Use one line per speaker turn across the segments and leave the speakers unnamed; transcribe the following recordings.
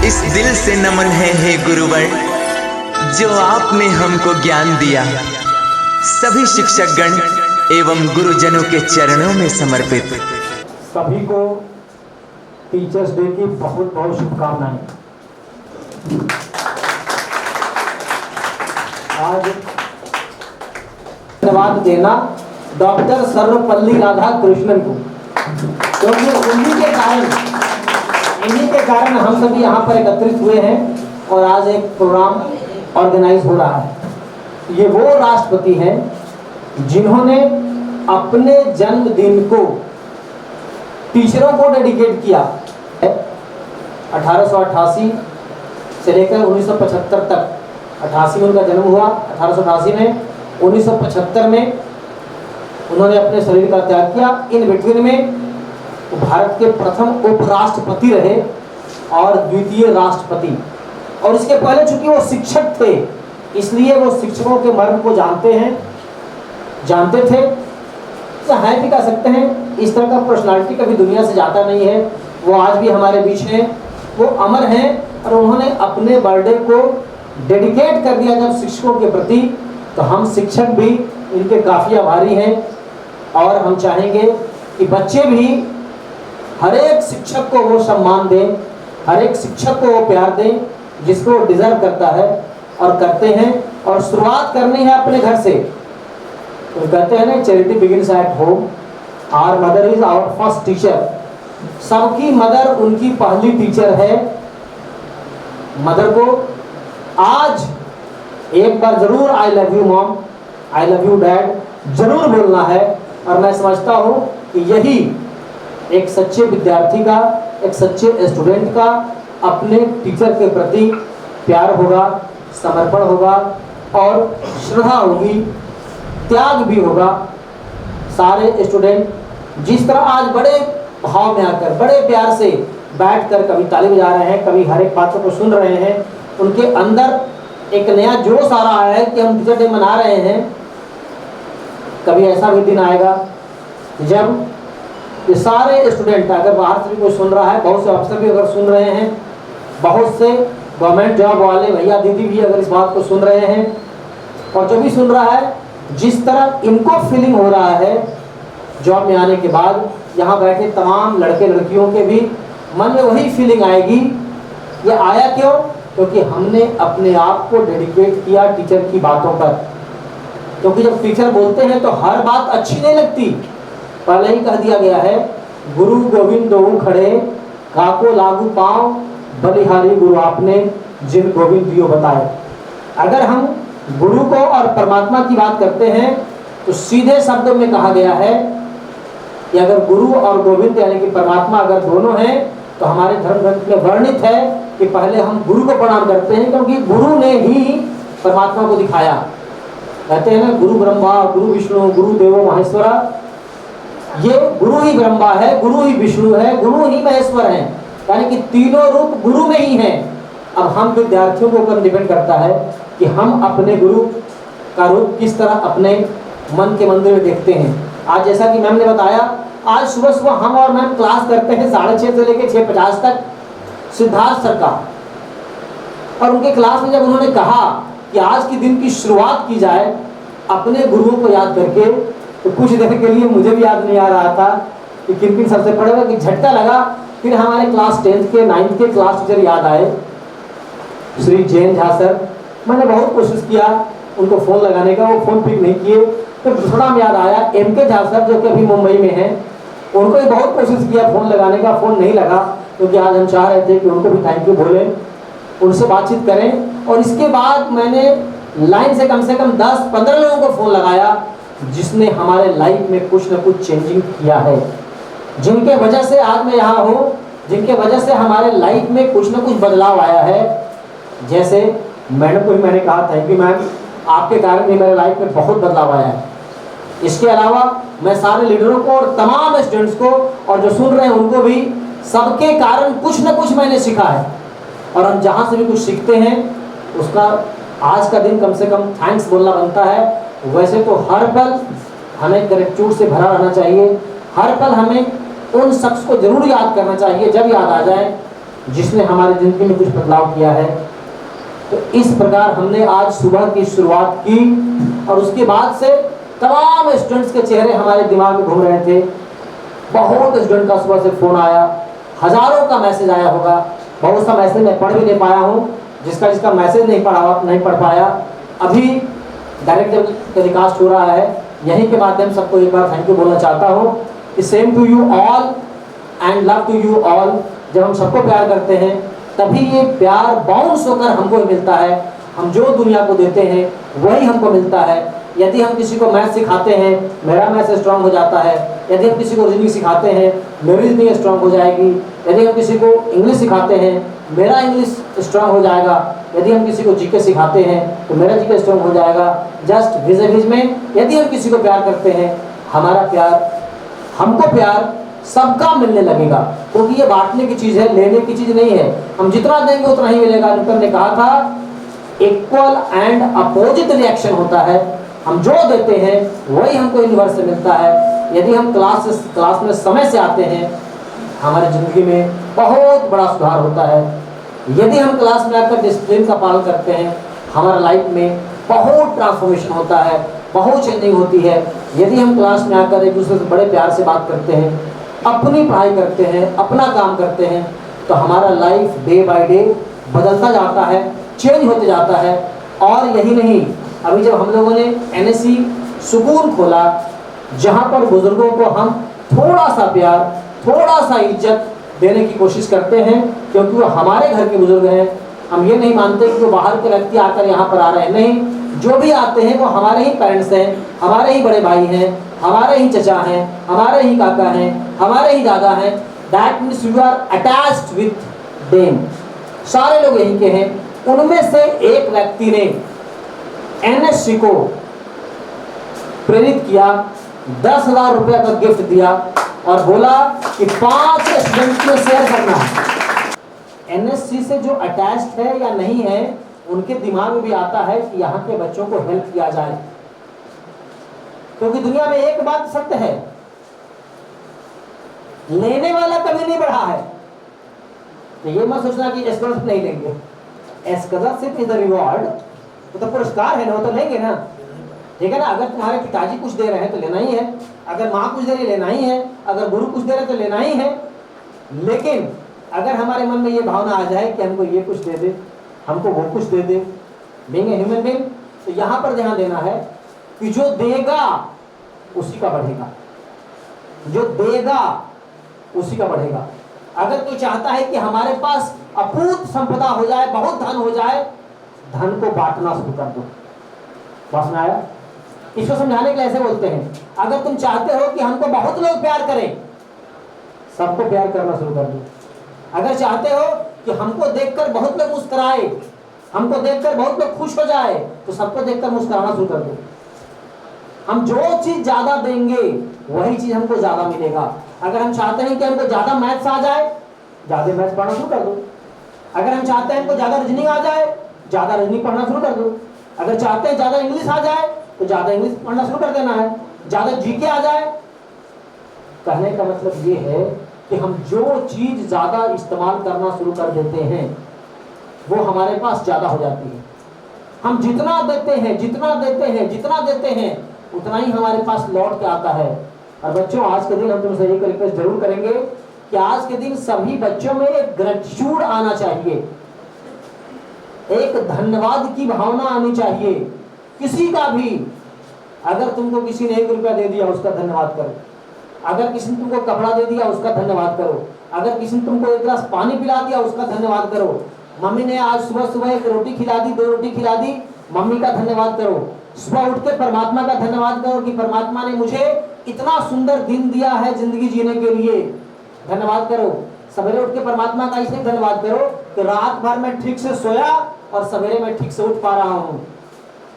इस दिल से नमन है हे गुरुवर, जो आपने हमको ज्ञान दिया। सभी शिक्षकगण एवं गुरुजनों के चरणों में समर्पित।
सभी को टीचर्स डे की बहुत बहुत शुभकामनाएं। आज धन्यवाद देना डॉक्टर सर्वपल्ली राधाकृष्णन को, क्योंकि इन्हीं के कारण हम सभी यहाँ पर एकत्रित हुए हैं और आज एक प्रोग्राम ऑर्गेनाइज हो रहा है। ये वो राष्ट्रपति हैं जिन्होंने अपने जन्मदिन को टीचरों को डेडिकेट किया। 1888 से लेकर 1975 तक, 88 में उनका जन्म हुआ, 1888 में, 1975 में उन्होंने अपने शरीर का त्याग किया। इन बिटवीन में वो भारत के प्रथम उपराष्ट्रपति रहे और द्वितीय राष्ट्रपति, और इसके पहले चूंकि वो शिक्षक थे इसलिए वो शिक्षकों के मर्म को जानते थे। तो है भी कह सकते हैं, इस तरह का पर्सनालिटी कभी दुनिया से जाता नहीं है। वो आज भी हमारे बीच हैं, वो अमर हैं और उन्होंने अपने बर्थडे को डेडिकेट कर दिया जब शिक्षकों के प्रति, तो हम शिक्षक भी इनके काफ़ी आभारी हैं। और हम चाहेंगे कि बच्चे भी हर एक शिक्षक को वो सम्मान दें, हर एक शिक्षक को वो प्यार दें जिसको वो डिजर्व करता है और करते हैं। और शुरुआत करनी है अपने घर से। तो कहते हैं ना, charity begins at home, our mother is our first teacher. सबकी मदर उनकी पहली टीचर है। मदर को आज एक बार जरूर I love you mom, I love you dad जरूर बोलना है। और मैं समझता हूँ कि यही एक सच्चे विद्यार्थी का, एक सच्चे स्टूडेंट का अपने टीचर के प्रति प्यार होगा, समर्पण होगा और श्रद्धा होगी, त्याग भी होगा। सारे स्टूडेंट जिस तरह आज बड़े भाव में आकर, बड़े प्यार से बैठकर कभी ताली बजा रहे हैं, कभी हर एक बातों को सुन रहे हैं, उनके अंदर एक नया जोश आ रहा है कि हम टीचर डे मना रहे हैं। कभी ऐसा भी दिन आएगा जब ये सारे स्टूडेंट, अगर बाहर से भी कोई सुन रहा है, बहुत से अफसर भी अगर सुन रहे हैं, बहुत से गवर्नमेंट जॉब वाले भैया दीदी भी अगर इस बात को सुन रहे हैं, और जो भी सुन रहा है, जिस तरह इनको फीलिंग हो रहा है जॉब में आने के बाद, यहाँ बैठे तमाम लड़के लड़कियों के भी मन में वही फीलिंग आएगी। ये आया क्यों? क्योंकि हमने अपने आप को डेडिकेट किया टीचर की बातों पर। क्योंकि जब टीचर बोलते हैं तो हर बात अच्छी नहीं लगती। पहले ही कह दिया गया है, गुरु गोविंद दोऊ खड़े, काको लागू पाँव, बलिहारी गुरु आपने जिन गोविंद दियो बताए। अगर हम गुरु को और परमात्मा की बात करते हैं तो सीधे शब्दों में कहा गया है कि अगर गुरु और गोविंद यानी कि परमात्मा अगर दोनों हैं तो हमारे धर्म ग्रंथ में वर्णित है कि पहले हम गुरु को प्रणाम करते हैं, क्योंकि गुरु ने ही परमात्मा को दिखाया। कहते हैं ना, गुरु ब्रह्मा, गुरु विष्णु, गुरु देवो महेश्वरा। ये गुरु ही ब्रह्मा है, गुरु ही विष्णु है, गुरु ही महेश्वर है, यानी कि तीनों रूप गुरु में ही हैं। अब हम विद्यार्थियों के ऊपर डिपेंड करता है कि हम अपने गुरु का रूप किस तरह अपने मन के मंदिर में देखते हैं। आज जैसा कि मैम ने बताया, आज सुबह सुबह हम और मैम क्लास करते हैं 6:30 से लेकर 6:50 तक सिद्धार्थ सर का। और उनके क्लास में जब उन्होंने कहा कि आज के दिन की शुरुआत की जाए अपने गुरुओं को याद करके, तो कुछ देर के लिए मुझे भी याद नहीं आ रहा था कि किन किन सबसे पढ़े हुए, कि झटका लगा। फिर हमारे क्लास 10th के 9th के क्लास टीचर याद आए, श्री जैन झा सर। मैंने बहुत कोशिश किया उनको फ़ोन लगाने का, वो फ़ोन पिक नहीं किए। फिर दूसरा नाम याद आया, MK झा सर, जो कि अभी मुंबई में हैं। उनको भी बहुत कोशिश किया फ़ोन लगाने का, फ़ोन नहीं लगा, क्योंकि आज हम चाह रहे थे कि उनको भी थैंक यू बोलें, उनसे बातचीत करें। और इसके बाद मैंने लाइन से कम 10-15 लोगों को फ़ोन लगाया जिसने हमारे लाइफ में कुछ न कुछ चेंजिंग किया है, जिनके वजह से आज मैं यहाँ हूँ, जिनके वजह से हमारे लाइफ में कुछ न कुछ बदलाव आया है। जैसे मैडम को भी मैंने कहा, थैंक यू मैम, आपके कारण भी मेरे लाइफ में बहुत बदलाव आया है। इसके अलावा मैं सारे लीडरों को और तमाम स्टूडेंट्स को, और जो सुन रहे हैं उनको भी, सबके कारण कुछ न कुछ मैंने सीखा है। और हम जहाँ से भी कुछ सीखते हैं उसका आज का दिन कम से कम थैंक्स बोलना बनता है। वैसे तो हर पल हमें ग्रेटिट्यूड से भरा रहना चाहिए, हर पल हमें उन शख्स को जरूर याद करना चाहिए जब याद आ जाए जिसने हमारी ज़िंदगी में कुछ बदलाव किया है। तो इस प्रकार हमने आज सुबह की शुरुआत की और उसके बाद से तमाम स्टूडेंट्स के चेहरे हमारे दिमाग में घूम रहे थे। बहुत स्टूडेंट का सुबह से फ़ोन आया, हज़ारों का मैसेज आया होगा। बहुत सा मैसेज मैं पढ़ भी नहीं पाया हूँ, जिसका मैसेज नहीं पढ़ पाया। अभी डायरेक्ट जब टेलीकास्ट हो रहा है, यहीं के माध्यम सबको एक बार थैंक यू बोलना चाहता हूँ। Same to you all and love to you all. जब हम सबको प्यार करते हैं तभी ये प्यार बाउंस होकर हमको मिलता है। हम जो दुनिया को देते हैं वही हमको मिलता है। यदि हम किसी को मैथ सिखाते हैं, मेरा मैथ स्ट्रांग हो जाता है। यदि हम किसी को रीजनिंग सिखाते हैं, मेरी रीजनिंग स्ट्रांग हो जाएगी। यदि हम किसी को इंग्लिश सिखाते हैं, मेरा इंग्लिश स्ट्रांग हो जाएगा। यदि हम किसी को जीके सिखाते हैं तो मेरा जीके स्ट्रांग हो जाएगा। जस्ट विज़ में यदि हम किसी को प्यार करते हैं, हमारा प्यार, हमको प्यार सबका मिलने लगेगा, क्योंकि ये बांटने की चीज़ है, लेने की चीज़ नहीं है। हम जितना देंगे उतना ही मिलेगा। न्यूटन ने कहा था इक्वल एंड अपोजिट रिएक्शन होता है। हम जो देते हैं वही हमको यूनिवर्स से मिलता है। यदि हम क्लास में समय से आते हैं, हमारी ज़िंदगी में बहुत बड़ा सुधार होता है। यदि हम क्लास में आकर डिसिप्लिन का पालन करते हैं, हमारा लाइफ में बहुत ट्रांसफॉर्मेशन होता है, बहुत चेंजिंग होती है। यदि हम क्लास में आकर एक दूसरे से बड़े प्यार से बात करते हैं, अपनी पढ़ाई करते हैं, अपना काम करते हैं, तो हमारा लाइफ डे बाय डे बदलता जाता है, चेंज होते जाता है। और यही नहीं, अभी जब हम लोगों ने NSC सुकून खोला, जहाँ पर बुजुर्गों को हम थोड़ा सा प्यार, थोड़ा सा इज्जत देने की कोशिश करते हैं, क्योंकि वो हमारे घर के बुजुर्ग हैं। हम ये नहीं मानते कि वो बाहर के व्यक्ति आकर यहाँ पर आ रहे हैं। नहीं, जो भी आते हैं वो हमारे ही पेरेंट्स हैं, हमारे ही बड़े भाई हैं, हमारे ही चचा हैं, हमारे ही काका हैं, हमारे ही दादा हैं। That means you are attached with them. सारे लोग यहीं के हैं। उनमें से एक व्यक्ति ने NSC को प्रेरित किया, 10,000 रुपये का गिफ्ट दिया और बोला कि 5 स्टूडेंट में शेयर करना है। NSC से जो अटैच्ड है या नहीं है, उनके दिमाग में भी आता है कि यहाँ के बच्चों को हेल्प किया जाए, क्योंकि दुनिया में एक बात सत्य है, लेने वाला कभी नहीं बढ़ा है। तो ये मत सोचना कि स्कॉलरशिप नहीं लेंगे। स्कॉलरशिप इज द रिवॉर्ड, तो पुरस्कार है ना, वो तो लेंगे ना, ठीक है ना। अगर तुम्हारे पिताजी कुछ दे रहे हैं तो लेना ही है, अगर माँ कुछ दे रही लेना ही है, अगर गुरु कुछ दे रहे तो लेना ही है। लेकिन अगर हमारे मन में ये भावना आ जाए कि हमको ये कुछ दे दे, हमको वो कुछ दे दे, बीइंग ए ह्यूमन बीइंग, तो यहाँ पर ध्यान देना है कि जो देगा उसी का बढ़ेगा, जो देगा उसी का बढ़ेगा। अगर कोई चाहता है कि हमारे पास अपूर्व संपदा हो जाए, बहुत धन हो जाए, धन को बांटना शुरू कर दो। समझ में आया? इसको समझाने के लिए ऐसे बोलते हैं, अगर तुम चाहते हो कि हमको बहुत लोग प्यार करें, सबको प्यार करना शुरू कर दो। अगर चाहते हो कि हमको देखकर बहुत लोग मुस्कुराए, हमको देखकर बहुत लोग खुश हो जाए, तो सबको देखकर मुस्कुराना शुरू कर दो। हम जो चीज ज्यादा देंगे वही चीज हमको ज्यादा मिलेगा। अगर हम चाहते हैं कि हमको ज्यादा मैथ्स आ जाए, ज्यादा मैथ्स पढ़ना शुरू कर दो। अगर हम चाहते हैं हमको ज्यादा रीजनिंग आ जाए, ज्यादा रीजनिंग पढ़ना शुरू कर दो। अगर चाहते हैं ज्यादा इंग्लिश आ जाए तो ज्यादा इंग्लिश पढ़ना शुरू कर देना है, ज्यादा जीके आ जाए। कहने का मतलब ये है कि हम जो चीज ज्यादा इस्तेमाल करना शुरू कर देते हैं वो हमारे पास ज्यादा हो जाती है। हम जितना देते हैं, जितना देते हैं, जितना देते हैं, उतना ही हमारे पास लौट के आता है। और बच्चों, आज के दिन हम तुमसे एक रिक्वेस्ट जरूर करेंगे कि आज के दिन सभी बच्चों में एक ग्रेटिट्यूड आना चाहिए, एक धन्यवाद की भावना आनी चाहिए। किसी का भी, अगर तुमको किसी ने 1 रुपया दे दिया उसका धन्यवाद करो, अगर किसी ने तुमको कपड़ा दे दिया उसका धन्यवाद करो, अगर किसी ने तुमको 1 गिलास पानी पिला दिया उसका धन्यवाद करो। मम्मी ने आज सुबह सुबह 1 रोटी खिला दी, 2 रोटी खिला दी, मम्मी का धन्यवाद करो। सुबह उठ के परमात्मा का धन्यवाद करो कि परमात्मा ने मुझे इतना सुंदर दिन दिया है जिंदगी जीने के लिए, धन्यवाद करो। सवेरे उठ के परमात्मा का इसलिए धन्यवाद करो कि रात भर मैं ठीक से सोया और सवेरे मैं ठीक से उठ पा रहा हूँ,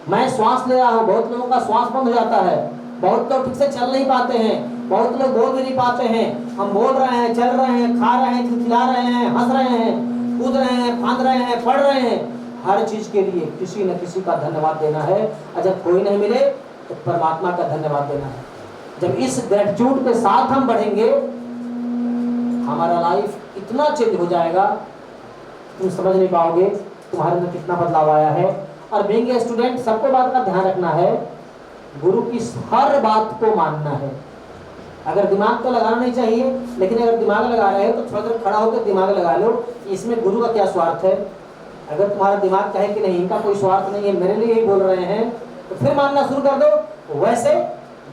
मैं श्वास ले रहा हूँ। बहुत लोगों का श्वास बंद हो जाता है, बहुत लोग ठीक से चल नहीं पाते हैं, बहुत लोग बोल भी नहीं पाते हैं। हम बोल रहे हैं, चल रहे हैं, खा रहे हैं, खिला रहे हैं, हंस रहे हैं, कूद रहे हैं, फांद रहे हैं, पढ़ रहे हैं। हर चीज के लिए किसी न किसी का धन्यवाद देना है। और जब कोई नहीं मिले तो परमात्मा का धन्यवाद देना है। जब इस ग्रेटिट्यूड के साथ हम बढ़ेंगे, हमारा लाइफ इतना चेंज हो जाएगा तुम समझ नहीं पाओगे तुम्हारे अंदर कितना बदलाव आया है। और बीइंग ए स्टूडेंट सबको बात का ध्यान रखना है, गुरु की हर बात को मानना है। अगर दिमाग तो लगाना नहीं चाहिए, लेकिन अगर दिमाग लगा रहे हो तो थोड़ा देर खड़ा होकर दिमाग लगा लो कि इसमें गुरु का क्या स्वार्थ है। अगर तुम्हारा दिमाग कहे कि नहीं इनका कोई स्वार्थ नहीं है, मेरे लिए ही बोल रहे हैं, तो फिर मानना शुरू कर दो। वैसे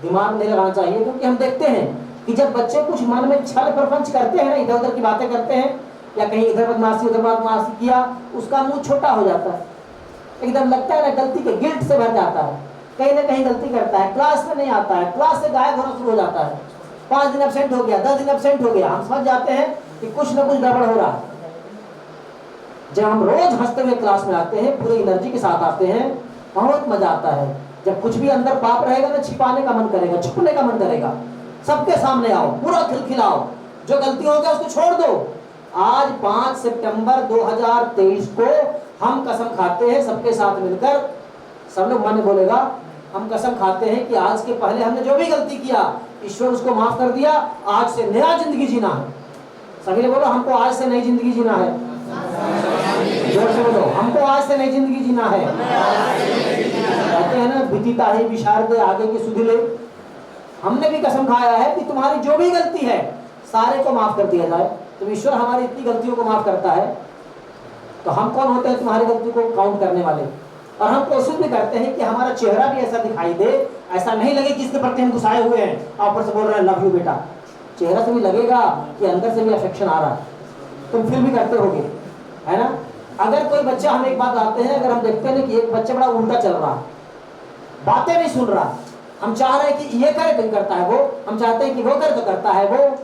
दिमाग नहीं लगाना चाहिए, क्योंकि हम देखते हैं कि जब बच्चे कुछ मन में छल प्रपंच करते हैं ना, इधर उधर की बातें करते हैं, या कहीं इधर बदमाशी उधर बदमाशी किया, उसका मुंह छोटा हो जाता है, एकदम लगता है ना गलती के गिल्ट से भर जाता है, कहीं ना कहीं गलती करता है, क्लास में नहीं आता है, क्लास से गायब होना शुरू हो जाता है, 5 दिन एब्सेंट हो गया, 10 दिन एब्सेंट हो गया, हम समझ जाते हैं कि कुछ ना कुछ गड़बड़ हो रहा है। जब हम रोज हंसते हुए क्लास में आते हैं, पूरी एनर्जी के साथ आते हैं, बहुत मजा आता है। जब कुछ भी अंदर पाप रहेगा ना, छिपाने का मन करेगा, छुपने का मन करेगा, सबके सामने आओ, पूरा खिलखिलाओ, जो गलती हो गया उसको छोड़ दो। आज 5 सितंबर 2023 को हम कसम खाते हैं सबके साथ मिलकर, सब लोग मन में बोलेगा, हम कसम खाते हैं कि आज के पहले हमने जो भी गलती किया ईश्वर उसको माफ कर दिया, आज से नया जिंदगी जीना है। सभी लोग बोलो हमको आज से नई जिंदगी जीना है, जोर से बोलो हमको आज से नई जिंदगी जीना है। कहते हैं ना बीतीता ही विशारद आगे की सुधिले। हमने भी कसम खाया है कि तुम्हारी जो भी गलती है सारे को माफ कर दिया जाए। तो ईश्वर हमारी इतनी गलतियों को माफ करता है, तो हम कौन होते हैं तुम्हारी गलती को काउंट करने वाले। और हम कोशिश भी करते हैं कि हमारा चेहरा भी ऐसा दिखाई दे, ऐसा नहीं लगे कि इसके प्रति हम गुस्साए हुए हैं, आप ऊपर से बोल रहे हैं लव यू बेटा, चेहरा से भी लगेगा कि अंदर से भी अफेक्शन आ रहा है, तुम फील भी करते होगे, है ना। अगर कोई बच्चा, हम एक बात आते हैं, अगर हम देखते हैं कि एक बच्चा बड़ा उल्टा चल रहा है, बातें नहीं सुन रहा, हम चाह रहे हैं कि ये करे तो करता है वो, हम चाहते हैं कि वो करे तो करता है वो,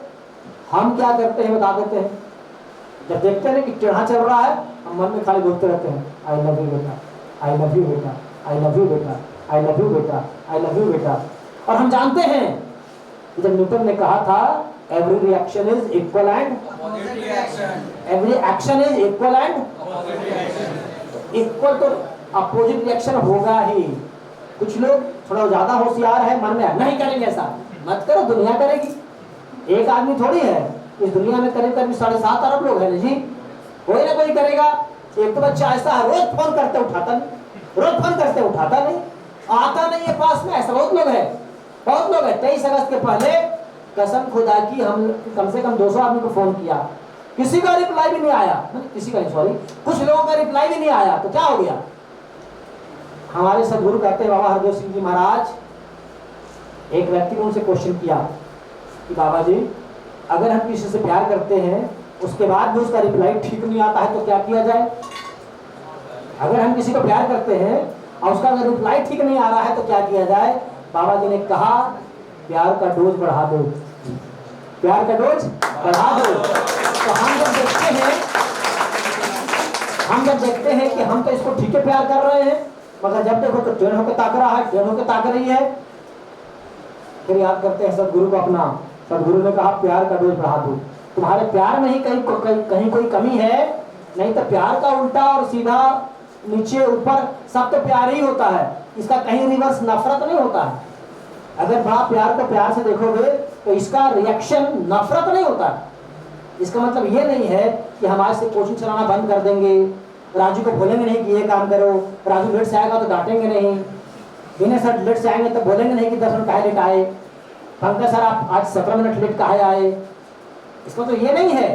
हम क्या करते हैं बता देते हैं। जब देखते हैं कि टेढ़ा चल रहा है, हम मन में खाली बोलते रहते हैं आई लव यू बेटा, आई लव यू बेटा, आई लव यू बेटा, आई लव यू बेटा, आई लव यू बेटा। और हम जानते हैं कि जब न्यूटन ने कहा था every reaction is equal and every action is equal and equal, तो अपोजिट रिएक्शन होगा ही। कुछ लोग थोड़ा ज्यादा होशियार है, मन में नहीं करेंगे ऐसा, मत करो, दुनिया करेगी। एक आदमी थोड़ी है, इस दुनिया में करीब करीब 7.5 अरब लोग हैं ना जी, कोई ना कोई करेगा। एक तो बच्चा ऐसा है रोज फोन करते उठाता नहीं, रोज फोन करते उठाता नहीं, आता नहीं है पास में, ऐसा बहुत लोग है, बहुत लोग है। 23 अगस्त के पहले कसम खुदा की हम कम से कम 200 आदमी को फोन किया, किसी का रिप्लाई भी नहीं आया, किसी का सॉरी कुछ लोगों का रिप्लाई भी नहीं आया। तो क्या हो गया, हमारे सदगुरु कहते हैं बाबा हरदेव सिंह जी महाराज, एक व्यक्ति ने उनसे क्वेश्चन किया कि बाबा जी अगर हम किसी से प्यार करते हैं उसके बाद भी उसका रिप्लाई ठीक नहीं आता है तो क्या किया जाए। अगर हम किसी को प्यार करते हैं और उसका अगर रिप्लाई ठीक नहीं आ रहा है तो क्या किया जाए। बाबा जी ने कहा प्यार का डोज बढ़ा दो, प्यार का डोज बढ़ा दो। तो हम जब देखते हैं कि हम तो इसको ठीक है प्यार कर रहे हैं, मगर जब देखो तो ट्रेन होकर ताक रहा है, ट्रेन होकर ताक रही है, फिर याद करते हैं सदगुरु को अपना। सदगुरु ने कहा प्यार का डोज बढ़ा दो। तुम्हारे प्यार में ही कहीं कोई कमी है, नहीं तो प्यार का उल्टा और सीधा नीचे ऊपर सब तो प्यार ही होता है, इसका कहीं रिवर्स नफरत नहीं होता है। अगर बड़ा प्यार को प्यार से देखोगे तो इसका रिएक्शन नफरत नहीं होता है। इसका मतलब ये नहीं है कि हम आज से कोचिंग चलाना बंद कर देंगे, राजू को बोलेंगे नहीं कि ये काम करो, राजू लेट से आएगा तो डांटेंगे नहीं, विनय सर लेट से आएंगे तो बोलेंगे नहीं कि 10 मिनट काहे लेट आए, पंकज सर आप आज 17 मिनट लेट काहे आए। इसका तो ये नहीं है,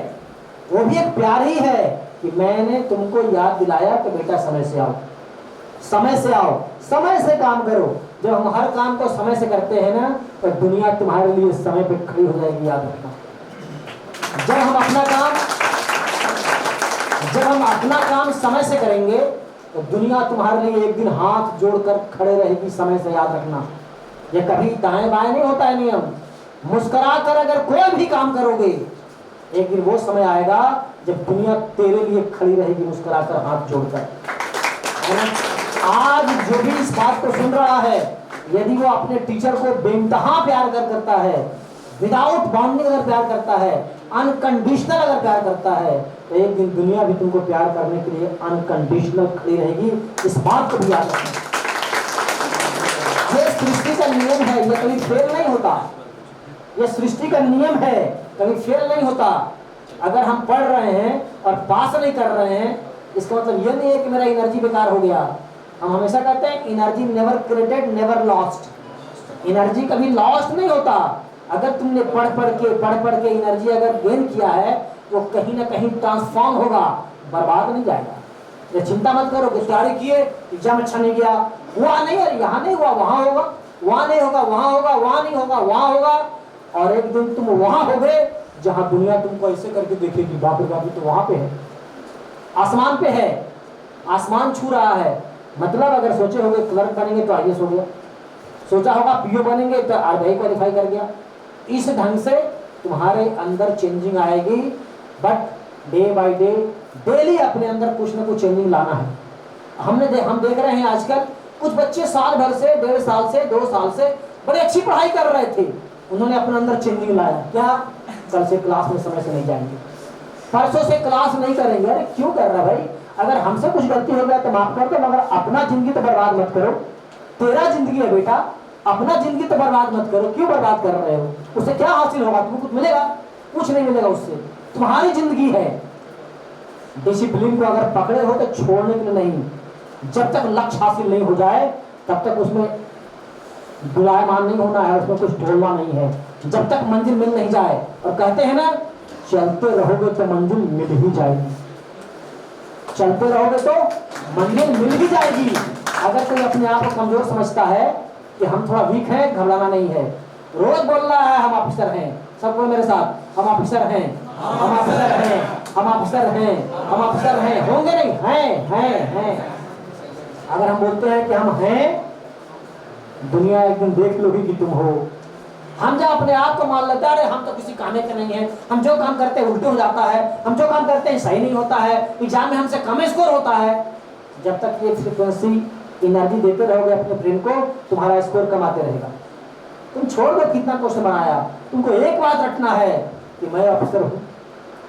वो भी एक प्यार ही है कि मैंने तुमको याद दिलाया कि बेटा समय से आओ, समय से आओ, समय से काम करो। जब हम हर काम को समय से करते हैं ना तो दुनिया तुम्हारे लिए समय पे खड़ी हो जाएगी, याद रखना। जब हम अपना काम समय से करेंगे तो दुनिया तुम्हारे लिए एक दिन हाथ जोड़कर खड़े रहेगी, समय से, याद रखना। ये कभी दाएं बाएं नहीं होता है नियम। मुस्कुरा कर अगर कोई भी काम करोगे, एक दिन वो समय आएगा जब दुनिया तेरे लिए खड़ी रहेगी, मुस्कुरा कर हाथ जोड़कर। आज जो भी इस बात को सुन रहा है, यदि वो अपने टीचर को बेइंतहा प्यार करता है, विदाउट बाउंडिंग अगर प्यार करता है, अनकंडीशनल अगर प्यार करता है, तो एक दिन दुनिया भी तुमको प्यार करने के लिए अनकंडीशनल खड़ी रहेगी। इस बात को भी याद रखना। ये सृष्टि का नियम है, ये कभी फेल नहीं होता। ये सृष्टि का नियम है, कभी फेल नहीं होता। अगर हम पढ़ रहे हैं और पास नहीं कर रहे हैं इसका मतलब यह नहीं है कि मेरा एनर्जी बेकार हो गया। हम हमेशा कहते हैं energy never created never lost. Energy कभी लॉस्ट नहीं होता। अगर तुमने पढ़ पढ़ के एनर्जी अगर गेन किया है तो कहीं ना कहीं ट्रांसफॉर्म होगा, बर्बाद नहीं जाएगा। ये चिंता मत करो कि तैयारी किए एग्जाम अच्छा नहीं गया, हुआ नहीं है, यहाँ नहीं हुआ वहाँ होगा, वहाँ नहीं होगा वहाँ होगा, वहाँ नहीं होगा वहाँ होगा, और एक दिन तुम वहाँ हो गए जहाँ दुनिया तुमको ऐसे करके देखेगी, बाप रे बाप तो वहाँ पे है, आसमान पे है, आसमान छू रहा है। मतलब अगर सोचे होगे क्लर्क बनेंगे तो आईएएस हो गया, सोचा होगा पीओ बनेंगे तो आरबीआई क्वालिफाई कर गया। इस ढंग से तुम्हारे अंदर चेंजिंग आएगी, but day by day daily अपने अंदर कुछ ना कुछ चेंजिंग लाना है। हम देख रहे हैं आजकल कुछ बच्चे साल भर से, 1.5 साल से, 2 साल से बड़ी अच्छी पढ़ाई कर रहे थे, उन्होंने अपने अंदर चेंजिंग लाया। क्या? कल से क्लास में समय से नहीं जाएंगे, परसों से क्लास नहीं करेंगे। अरे क्यों कर रहा भाई? अगर हमसे कुछ गलती हो गया तो माफ कर दो, मगर अपना जिंदगी तो बर्बाद मत करो। तेरा जिंदगी है बेटा, अपना जिंदगी तो बर्बाद मत करो। क्यों बर्बाद कर रहे हो? उससे क्या हासिल होगा? तुमको कुछ मिलेगा? कुछ नहीं मिलेगा उससे। तुम्हारी जिंदगी है। डिसिप्लिन को अगर पकड़े हो तो छोड़ने के लिए नहीं। जब तक लक्ष्य हासिल नहीं हो जाए तब तक उसमें गुलायमान नहीं होना है, उसमें कुछ ढोलना नहीं है। जब तक मंजिल मिल नहीं जाए, और कहते हैं ना चलते रहोगे तो मंजिल मिल ही जाएगी, चलते रहोगे तो मंजिल मिल ही जाएगी। अगर कोई अपने आप को कमजोर समझता है कि हम थोड़ा वीक हैं, घबराना नहीं है। रोज बोल रहा है हम ऑफिसर हैं, सब बोल मेरे साथ, हम ऑफिसर हैं, हम ऑफिसर हैं, हम ऑफिसर हैं, हम ऑफिसर हैं। होंगे नहीं? हैं। अगर हम बोलते हैं कि हम हैं, दुनिया एक दिन देख लोगी कि तुम हो। हम जब अपने आप को मान लेते हैं अरे हम तो किसी कामे के नहीं है, हम जो काम करते हैं उल्टे हो जाता है, हम जो काम करते हैं सही नहीं होता है, एग्जाम में हमसे कम स्कोर होता है। जब तक ये फ्रीक्वेंसी एनर्जी देते रहोगे अपने ब्रेन को, तुम्हारा स्कोर कम आते रहेगा। तुम छोड़ दो कितना क्वेश्चन बनाया, तुमको एक बात रखना है कि मैं ऑफिसर हूँ।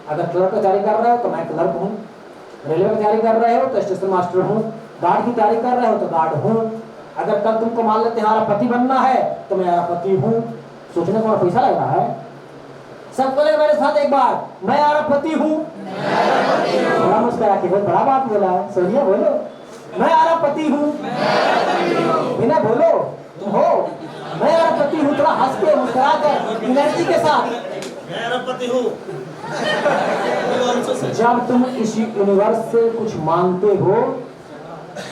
अगर क्लर्क की तैयारी कर रहे हो तो मैं क्लर्क हूँ, रेलवे की तैयारी कर रहे हो तो स्टेशन मास्टर हूँ, गार्ड की तैयारी कर रहे हो तो गार्ड हूँ। अगर कल तुमको मान लेते हमारा पति बनना है तो मैं हमारा पति हूँ। सोचने को पैसा लग रहा है। सब बोले मेरे साथ एक बार, मैं आरबपति हूँ। बड़ा मुस्कुरा के बहुत बड़ा बात बोला है। सोनिया बोलो, मैं आरबपति हूँ। बिना बोलो तुम हो, मैं आरबपति हूँ। थोड़ा हंस के मुस्कुरा कर एनर्जी के साथ,
मैं आरबपति हूँ।
जब तुम इस यूनिवर्स से कुछ मांगते हो,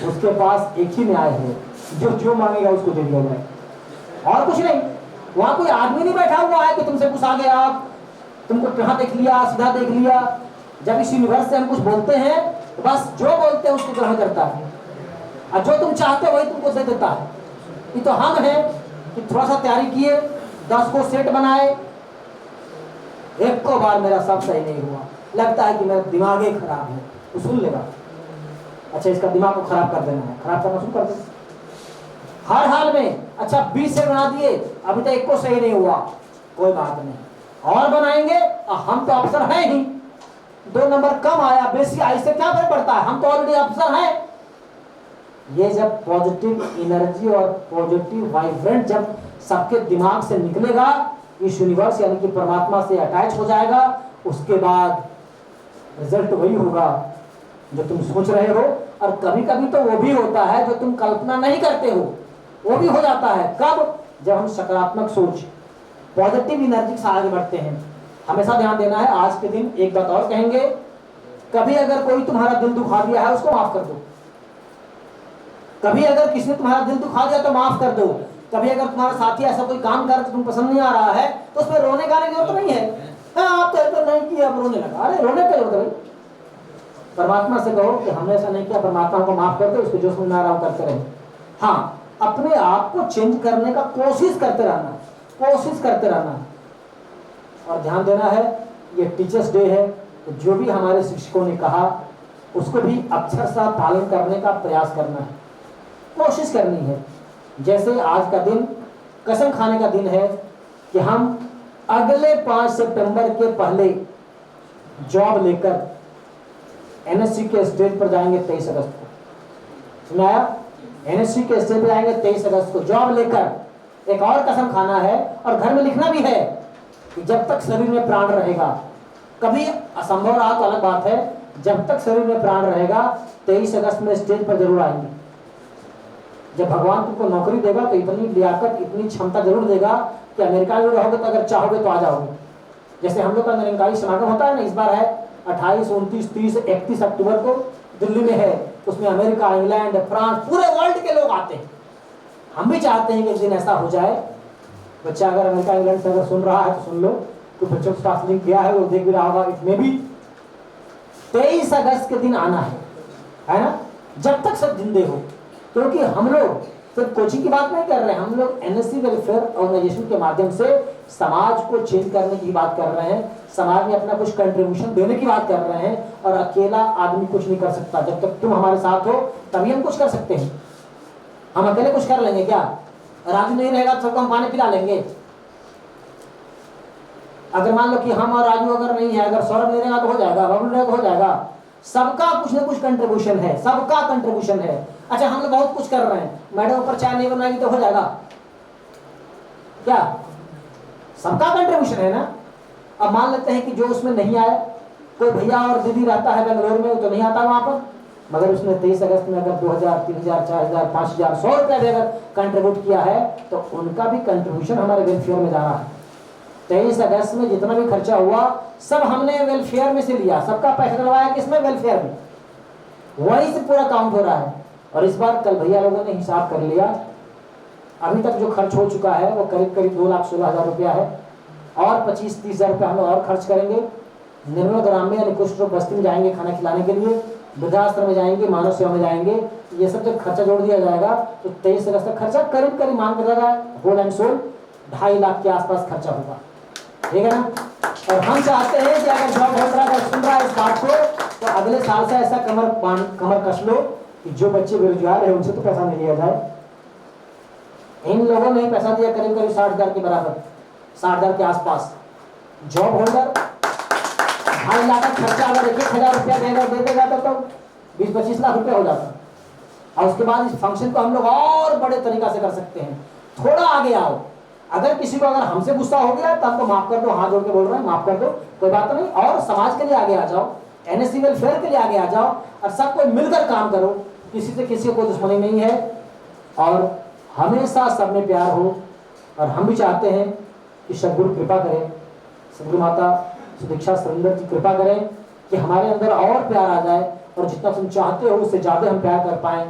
उसके पास एक ही न्याय है, जो मांगेगा उसको दे दिया जाए, और कुछ नहीं। वहां कोई आदमी नहीं बैठा हुआ है कि तुमसे गुस्सा गया, तुमको कहाँ देख लिया, सीधा देख लिया। जब इस यूनिवर्स से हम कुछ बोलते हैं तो बस जो बोलते हैं उसको ग्रहण करता है, और जो तुम चाहते हो वही तुमको दे देता है। ये तो हम हैं कि थोड़ा सा तैयारी किए, 10 को सेट बनाए, एक को बार मेरा सब सही नहीं हुआ, लगता है कि मेरा दिमाग ही खराब है, तो सुन लेगा अच्छा इसका दिमाग को खराब कर देना है, खराब करना शुरू कर देना हर हाल में। अच्छा 20 सेट बना दिए, अभी तक एक को सही नहीं हुआ, कोई बात नहीं, और बनाएंगे। हम तो अफसर हैं ही, 2 नंबर कम आया, बेसी आया, इससे क्या फर्क पड़ता है, हम तो ऑलरेडी अफसर हैं। ये जब पॉजिटिव एनर्जी और पॉजिटिव वाइब्रेंट जब सबके दिमाग से निकलेगा, इस यूनिवर्स यानी कि परमात्मा से अटैच हो जाएगा, उसके बाद रिजल्ट वही होगा जो तुम सोच रहे हो। और कभी कभी तो वो भी होता है जो तुम कल्पना नहीं करते हो, वो भी हो जाता है। कब? जब हम सकारात्मक सोच, पॉजिटिव एनर्जी से आगे बढ़ते हैं। हमेशा ध्यान देना है। आज के दिन एक बात और कहेंगे, कभी अगर कोई तुम्हारा दिल दुखा दिया है उसको माफ कर दो। कभी अगर किसी ने तुम्हारा दिल दुखा दिया तो माफ कर दो। कभी अगर तुम्हारा साथी ऐसा कोई काम कर तुम पसंद नहीं आ रहा है तो उसमें रोने गाने की जरूरत नहीं है। आप तो नहीं किया, अब रोने लगा, अरे रोने की जरूरत है। परमात्मा से कहो कि हमने ऐसा नहीं किया, परमात्मा को माफ कर दो, उसको जो समझ में आ रहा करते रहे। हाँ, अपने आप को चेंज करने का कोशिश करते रहना, कोशिश करते रहना। और ध्यान देना है, ये टीचर्स डे है, तो जो भी हमारे शिक्षकों ने कहा उसको भी अक्षरशः पालन करने का प्रयास करना है, कोशिश करनी है। जैसे आज का दिन कसम खाने का दिन है कि हम अगले 5 सितंबर के पहले जॉब लेकर एनएससी के स्टेज पर जाएंगे 23 अगस्त को। सुनाया? एनएससी के स्टेज पर जाएंगे 23 अगस्त को जॉब लेकर। एक और कसम खाना है और घर में लिखना भी है कि जब तक शरीर में प्राण रहेगा कभी असंभव रहा तो अलग बात है, जब तक शरीर में प्राण रहेगा 23 अगस्त में स्टेज पर जरूर आएंगे। जब भगवान तुमको नौकरी देगा तो इतनी लियाकत, इतनी क्षमता जरूर देगा कि अमेरिका में रहोगे तो अगर चाहोगे तो आ जाओगे। जैसे हम लोग का निरंकारी समागम होता है ना, इस बार है 28, 29, 30, 31 अक्टूबर को दिल्ली में है। उसमें अमेरिका, इंग्लैंड, फ्रांस, पूरे वर्ल्ड के लोग आते हैं। हम भी चाहते हैं कि एक दिन ऐसा हो जाए। बच्चा अगर अमेरिका, इंग्लैंड से अगर सुन रहा है तो सुन लो, तो बच्चों के साथ लिंक गया है, वो देख भी रहा होगा। इसमें भी 23 अगस्त के दिन आना है ना, जब तक सब जिंदे हो। क्योंकि हम लोग सिर्फ कोचिंग की बात नहीं कर रहे हैं, हम लोग एनएससी वेलफेयर ऑर्गेनाइजेशन के माध्यम से समाज को चेंज करने की बात कर रहे हैं, समाज में अपना कुछ कंट्रीब्यूशन देने की बात कर रहे हैं। और अकेला आदमी कुछ नहीं कर सकता, जब तक तुम हमारे साथ हो तभी हम कुछ कर सकते हैं। हम अकेले कुछ कर लेंगे क्या? राजू नहीं रहेगा तो सबको हम पानी पिला लेंगे? अगर मान लो कि हम और राजू अगर नहीं है, अगर सौरभ नहीं रहेगा तो हो जाएगा, बबलू रहेगा तो हो जाएगा। सबका कुछ ना कुछ कंट्रीब्यूशन है, सबका कंट्रीब्यूशन है। अच्छा, हम लोग बहुत कुछ कर रहे हैं, मैडम ऊपर चाय नहीं बनाएगी तो हो जाएगा क्या? सबका कंट्रीब्यूशन है ना। अब मान लेते हैं कि जो उसमें नहीं आया, कोई भैया और दीदी रहता है बेंगलोर में, वो तो नहीं आता वहां पर, मगर उसने 23 अगस्त में अगर 2000, 3000, 4000, 5000, 100 रुपया भी अगर कंट्रीब्यूट किया है तो उनका भी कंट्रीब्यूशन हमारे वेलफेयर में जा रहा है। 23 अगस्त में जितना भी खर्चा हुआ सब हमने वेलफेयर में से लिया, सबका पैसा डलवाया किसमें? वेलफेयर में, वहीं से पूरा काउंट हो रहा है। और इस बार कल भैया लोगों ने हिसाब कर लिया, अभी तक जो खर्च हो चुका है वो करीब करीब 2,16,000 रुपया है। और 25-30 हजार रुपया हम और खर्च करेंगे। निर्मल ग्राम में यानी कुष्ठ रोग बस्ती में जाएंगे खाना खिलाने के लिए, वृद्धाश्रम में जाएंगे, मानव सेवा में जाएंगे। ये सब जब खर्चा जोड़ दिया जाएगा तो 23 अगस्त तक खर्चा करीब करीब मान कर होल एंड सोल 2.5 लाख के आसपास खर्चा होगा, ठीक है ना। और हम चाहते हैं कि अगर जॉब होल्डर अगर सुन रहा है इस बात को तो अगले साल से ऐसा कमर कस लो कि जो बच्चे बेरोजगार है उनसे तो पैसा नहीं लिया जाए। इन लोगों ने पैसा दिया करीब करीब 60,000 के बराबर, 60,000 के आसपास। जॉब होल्डर 2.5 लाख का खर्चा अगर 1,000 रुपया दे देगा तो 20-25 लाख रुपया हो जाता। और उसके बाद इस फंक्शन को हम लोग और बड़े तरीका से कर सकते हैं। थोड़ा आगे आओ, अगर किसी को अगर हमसे गुस्सा हो गया तो हमको माफ कर दो, हाथ जोड़ के बोल रहे हैं माफ कर दो, कोई बात नहीं। और समाज के लिए आगे आ जाओ, एनएससी वेलफेयर के लिए आगे आ जाओ और सबको मिलकर काम करो। किसी से किसी को दुश्मनी नहीं है और हमेशा सब में प्यार हो। और हम भी चाहते हैं कि सदगुरु कृपा करें, सदगुरु माता सुदीक्षा सुरेंद्र जी कृपा करें कि हमारे अंदर और प्यार आ जाए और जितना तुम चाहते हो उससे ज्यादा हम प्यार कर पाएं।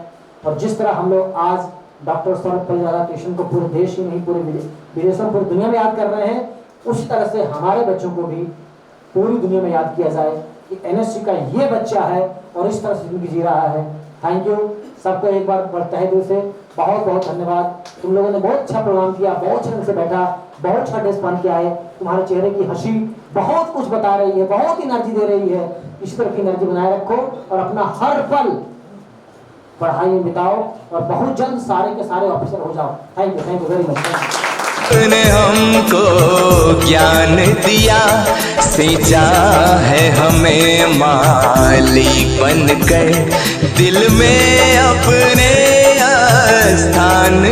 और जिस तरह हम लोग आज डॉक्टर सौरभ परिजाला को पूरे देश ही नहीं पूरे विदेशों में पूरी दुनिया में याद कर रहे हैं, उसी तरह से हमारे बच्चों को भी पूरी दुनिया में याद किया जाए कि एनएससी का ये बच्चा है और इस तरह से जिंदगी जी रहा है। थैंक यू सबको एक बार तहे दिल से बहुत बहुत धन्यवाद। तुम लोगों ने बहुत अच्छा प्रोग्राम किया, बहुत अच्छे ढंग से बैठा, बहुत अच्छा ड्रेस पहन के आए। तुम्हारे चेहरे की हंसी बहुत कुछ बता रही है, बहुत एनर्जी दे रही है। इसी तरह की एनर्जी बनाए रखो और अपना हर पल पढ़ाई में बिताओ और बहुत जल्द सारे के सारे ऑफिसर हो जाओ। Thank you very much.
ने हमको ज्ञान दिया, सींचा है हमें मालिक बनकर, दिल में अपने स्थान